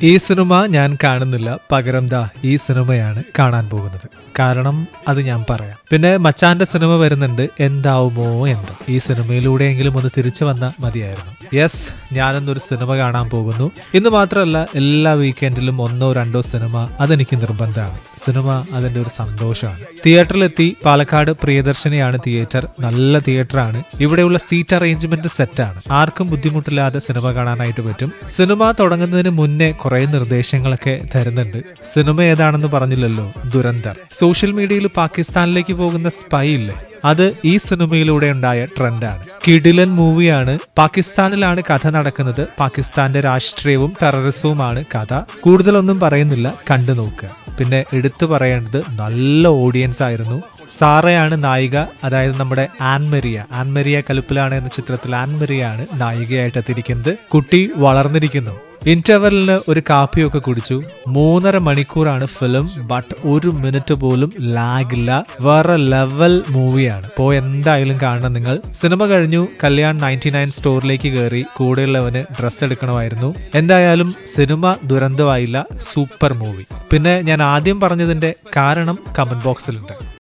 ഈ സിനിമ ഞാൻ കാണുന്നില്ല, പകരം ദാ ഈ സിനിമയാണ് കാണാൻ പോകുന്നത്. കാരണം അത് ഞാൻ പറയാം. പിന്നെ മച്ചാന്റെ സിനിമ വരുന്നുണ്ട്, എന്താവുമോ എന്തോ. ഈ സിനിമയിലൂടെയെങ്കിലും ഒന്ന് തിരിച്ചു വന്നാൽ മതിയായിരുന്നു. യെസ്, ഞാനൊന്നൊരു സിനിമ കാണാൻ പോകുന്നു. ഇന്ന് മാത്രമല്ല, എല്ലാ വീക്കെൻഡിലും ഒന്നോ രണ്ടോ സിനിമ അതെനിക്ക് നിർബന്ധമാണ്. സിനിമ അതിന്റെ ഒരു സന്തോഷമാണ്. തിയേറ്ററിലെത്തി. പാലക്കാട് പ്രിയദർശിനിയാണ് തിയേറ്റർ. നല്ല തിയേറ്ററാണ്. ഇവിടെയുള്ള സീറ്റ് അറേഞ്ച്മെന്റ് സെറ്റാണ്. ആർക്കും ബുദ്ധിമുട്ടില്ലാതെ സിനിമ കാണാനായിട്ട് പറ്റും. സിനിമ തുടങ്ങുന്നതിന് മുന്നേ കുറെ നിർദ്ദേശങ്ങളൊക്കെ തരുന്നുണ്ട്. സിനിമ ഏതാണെന്ന് പറഞ്ഞില്ലല്ലോ, ദുരന്തർ. സോഷ്യൽ മീഡിയയിൽ പാകിസ്ഥാനിലേക്ക് പോകുന്ന സ്പൈ ഇല്ലേ, അത് ഈ സിനിമയിലൂടെ ഉണ്ടായ ട്രെൻഡാണ്. കിടിലൻ മൂവിയാണ്. പാകിസ്ഥാനിലാണ് കഥ നടക്കുന്നത്. പാകിസ്ഥാന്റെ രാഷ്ട്രീയവും ടെററിസവുമാണ് കഥ. കൂടുതലൊന്നും പറയുന്നില്ല, കണ്ടു നോക്കുക. പിന്നെ എടുത്തു പറയേണ്ടത് നല്ല ഓഡിയൻസ് ആയിരുന്നു. സാറയാണ് നായിക, അതായത് നമ്മുടെ ആൻമരിയ കലുപ്പിലാണ് എന്ന ചിത്രത്തിൽ ആൻമരിയാണ് നായികയായിട്ട് എത്തിയിരിക്കുന്നത്. കുട്ടി വളർന്നിരിക്കുന്നു. ഇന്റർവെല്ലിന് ഒരു കാപ്പിയൊക്കെ കുടിച്ചു. 3.5 മണിക്കൂറാണ് ഫിലിം. ബട്ട് 1 മിനിറ്റ് പോലും ലാഗില്ല. വേറെ ലെവൽ മൂവിയാണ്. പോയി എന്തായാലും കാണണം നിങ്ങൾ. സിനിമ കഴിഞ്ഞു. കല്യാൺ 99 സ്റ്റോറിലേക്ക് കയറി. കൂടെയുള്ളവന് ഡ്രസ്സ് എടുക്കണമായിരുന്നു. എന്തായാലും സിനിമ ദുരന്തമായില്ല, സൂപ്പർ മൂവി. പിന്നെ ഞാൻ ആദ്യം പറഞ്ഞതിന്റെ കാരണം കമന്റ് ബോക്സിലുണ്ട്.